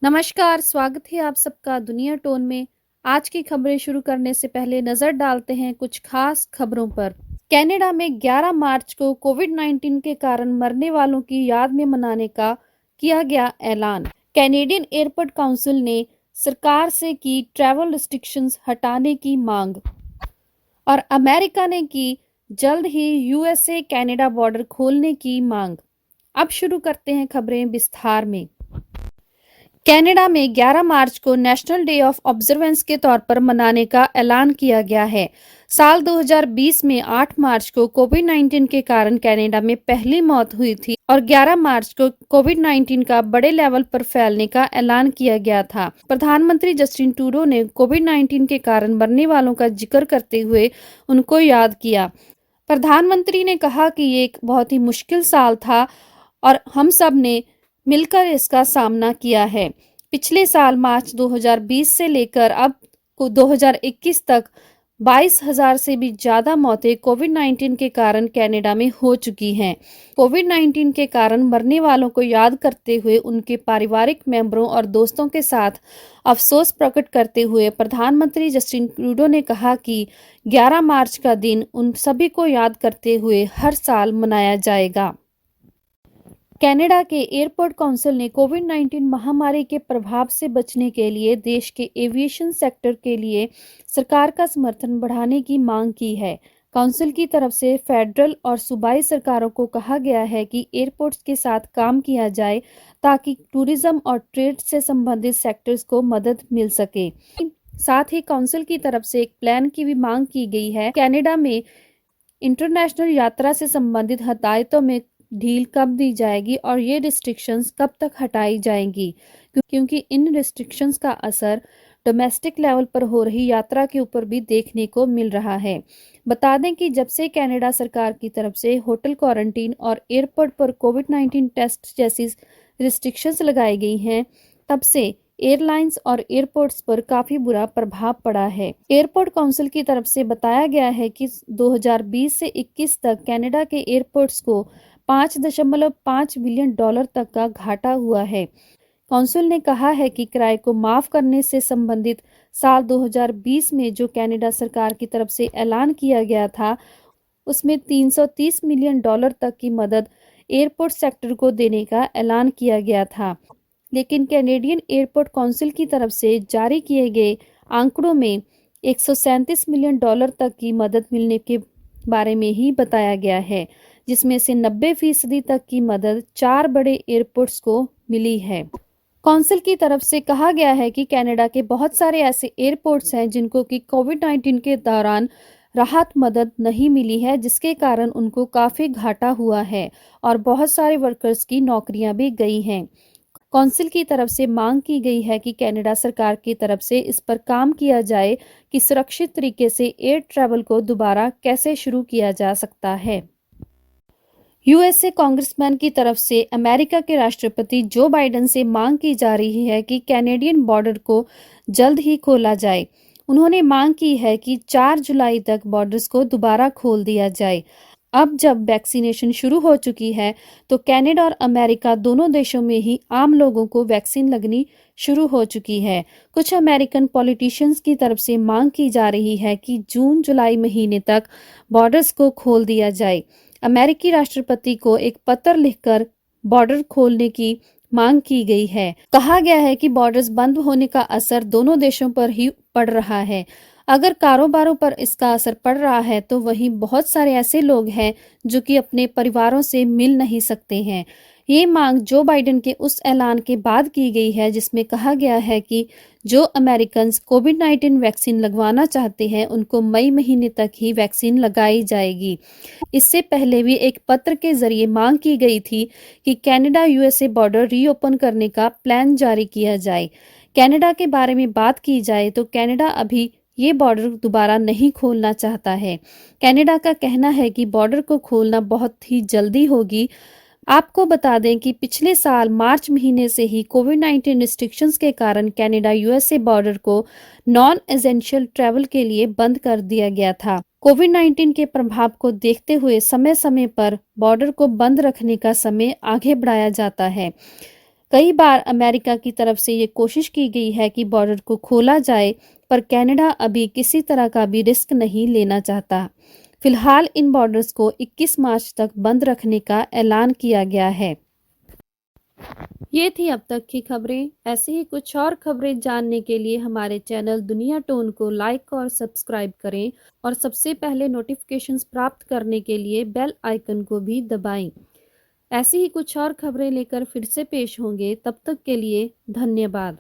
नमस्कार, स्वागत है आप सबका दुनिया टोन में। आज की खबरें शुरू करने से पहले नजर डालते हैं कुछ खास खबरों पर। कनाडा में 11 मार्च को कोविड-19 के कारण मरने वालों की याद में मनाने का किया गया ऐलान। कैनेडियन एयरपोर्ट काउंसिल ने सरकार से की ट्रैवल रिस्ट्रिक्शंस हटाने की मांग और अमेरिका ने की जल्द ही यूएसए कनाडा बॉर्डर खोलने की मांग। अब शुरू करते हैं खबरें विस्तार में। कनाडा में 11 मार्च को नेशनल डे ऑफ ऑब्जर्वेंस के तौर पर मनाने का ऐलान किया गया है। साल 2020 में 8 मार्च को कोविड-19 के कारण कनाडा में पहली मौत हुई थी और 11 मार्च को कोविड-19 का बड़े लेवल पर फैलने का ऐलान किया गया था। प्रधानमंत्री जस्टिन ट्रूडो ने कोविड-19 के कारण मरने वालों का जिक्र करते हुए उनको याद किया। प्रधानमंत्री ने कहा कि ये एक बहुत ही मुश्किल साल था और हम सब ने मिलकर इसका सामना किया है। पिछले साल मार्च 2020 से लेकर अब को 2021 तक 22,000 से भी ज्यादा मौतें कोविड-19 के कारण कनाडा में हो चुकी हैं। कोविड-19 के कारण मरने वालों को याद करते हुए उनके पारिवारिक मेंबरों और दोस्तों के साथ अफसोस प्रकट करते हुए प्रधानमंत्री जस्टिन ट्रूडो ने कहा कि 11 मार्च का दिन उन सभी को याद करते हुए हर साल मनाया जाएगा। कनाडा के एयरपोर्ट काउंसिल ने कोविड-19 महामारी के प्रभाव से बचने के लिए देश के एविएशन सेक्टर के लिए सरकार का समर्थन बढ़ाने की मांग की है। काउंसिल की तरफ से फेडरल और सूबाई सरकारों को कहा गया है कि एयरपोर्ट्स के साथ काम किया जाए ताकि टूरिज्म और ट्रेड से संबंधित सेक्टर्स को मदद मिल सके। साथ ही काउंसिल की तरफ से एक प्लान की भी मांग की गई है। कनाडा में इंटरनेशनल यात्रा से संबंधित हदायतों में ढील कब दी जाएगी और ये रिस्ट्रिक्शंस कब तक हटाई जाएंगी, क्योंकि इन रिस्ट्रिक्शंस का असर डोमेस्टिक लेवल पर हो रही यात्रा के ऊपर भी देखने को मिल रहा है। बता दें कि जब से कनाडा सरकार की तरफ से होटल क्वारंटीन और एयरपोर्ट पर कोविड-19 टेस्ट जैसी रिस्ट्रिक्शंस लगाई गई हैं, तब से एयरलाइंस और एयरपोर्ट्स पर काफी बुरा प्रभाव पड़ा है। एयरपोर्ट काउंसिल की तरफ से बताया गया है कि 2020 से 21 तक कनाडा के एयरपोर्ट्स को $5.5 बिलियन तक का घाटा हुआ है। काउंसिल ने कहा है कि किराए को माफ करने से संबंधित साल 2020 में जो कनाडा सरकार की तरफ से ऐलान किया गया था, उसमें $330 मिलियन तक की मदद एयरपोर्ट सेक्टर को देने का ऐलान किया गया था। लेकिन कैनेडियन एयरपोर्ट काउंसिल की तरफ से जारी किए गए आंकड़ों में $137 मिलियन तक की मदद मिलने के बारे में ही बताया गया है, जिसमें से 90% तक की मदद 4 बड़े एयरपोर्ट्स को मिली है। काउंसिल की तरफ से कहा गया है कि कनाडा के बहुत सारे ऐसे एयरपोर्ट्स हैं जिनको कि कोविड-19 के दौरान राहत मदद नहीं मिली है, जिसके कारण उनको काफी घाटा हुआ है और बहुत सारे वर्कर्स की नौकरियां भी गई हैं। काउंसिल की तरफ से मांग की गई है कि कनाडा सरकार की तरफ से इस पर काम किया जाए कि सुरक्षित तरीके से एयर ट्रैवल को दोबारा कैसे शुरू किया जा सकता है। यूएसए कांग्रेसमैन की तरफ से अमेरिका के राष्ट्रपति जो बाइडेन से मांग की जा रही है कि कैनेडियन बॉर्डर को जल्द ही खोला जाए। उन्होंने मांग की है कि 4 जुलाई तक बॉर्डर्स को दोबारा खोल दिया जाए। अब जब वैक्सीनेशन शुरू हो चुकी है तो कनाडा और अमेरिका दोनों देशों में ही आम लोगों को वैक्सीन लगनी शुरू हो चुकी है। कुछ अमेरिकन पॉलिटिशियंस की तरफ से मांग की जा रही है कि जून-जुलाई महीने तक बॉर्डर्स को खोल दिया जाए। अमेरिकी राष्ट्रपति को एक पत्र लिखकर बॉर्डर खोलने की मांग की गई है। कहा गया है कि बॉर्डर्स बंद होने का असर दोनों देशों पर ही पड़ रहा है। अगर कारोबारों पर इसका असर पड़ रहा है तो वहीं बहुत सारे ऐसे लोग हैं जो कि अपने परिवारों से मिल नहीं सकते हैं। ये मांग जो बाइडेन के उस ऐलान के बाद की गई है जिसमें कहा गया है कि जो अमेरिकन कोविड-19 वैक्सीन लगवाना चाहते हैं उनको मई महीने तक ही वैक्सीन लगाई जाएगी। इससे पहले भी एक पत्र के जरिए मांग की गई थी कि कनाडा यूएसए बॉर्डर रीओपन करने का प्लान जारी किया जाए। कनाडा के बारे में बात की जाए तो कनाडा अभी ये बॉर्डर दोबारा नहीं खोलना चाहता है। कनाडा का कहना है कि बॉर्डर को खोलना बहुत ही जल्दी होगी। आपको बता दें कि पिछले साल मार्च महीने से ही कोविड-19 रिस्ट्रिक्शंस के कारण कनाडा यूएसए बॉर्डर को नॉन एसेंशियल ट्रैवल के लिए बंद कर दिया गया था। कोविड-19 के प्रभाव को देखते हुए समय समय पर बॉर्डर को बंद रखने का समय आगे बढ़ाया जाता है। कई बार अमेरिका की तरफ से ये कोशिश की गई है कि बॉर्डर को खोला जाए, पर कनाडा अभी किसी तरह का भी रिस्क नहीं लेना चाहता। फिलहाल इन बॉर्डर्स को 21 मार्च तक बंद रखने का ऐलान किया गया है। ये थी अब तक की खबरें। ऐसे ही कुछ और खबरें जानने के लिए हमारे चैनल दुनिया टोन को लाइक और सब्सक्राइब करें और सबसे पहले नोटिफिकेशंस प्राप्त करने के लिए बेल आइकन को भी दबाएं। ऐसी ही कुछ और खबरें लेकर फिर से पेश होंगे। तब तक के लिए धन्यवाद।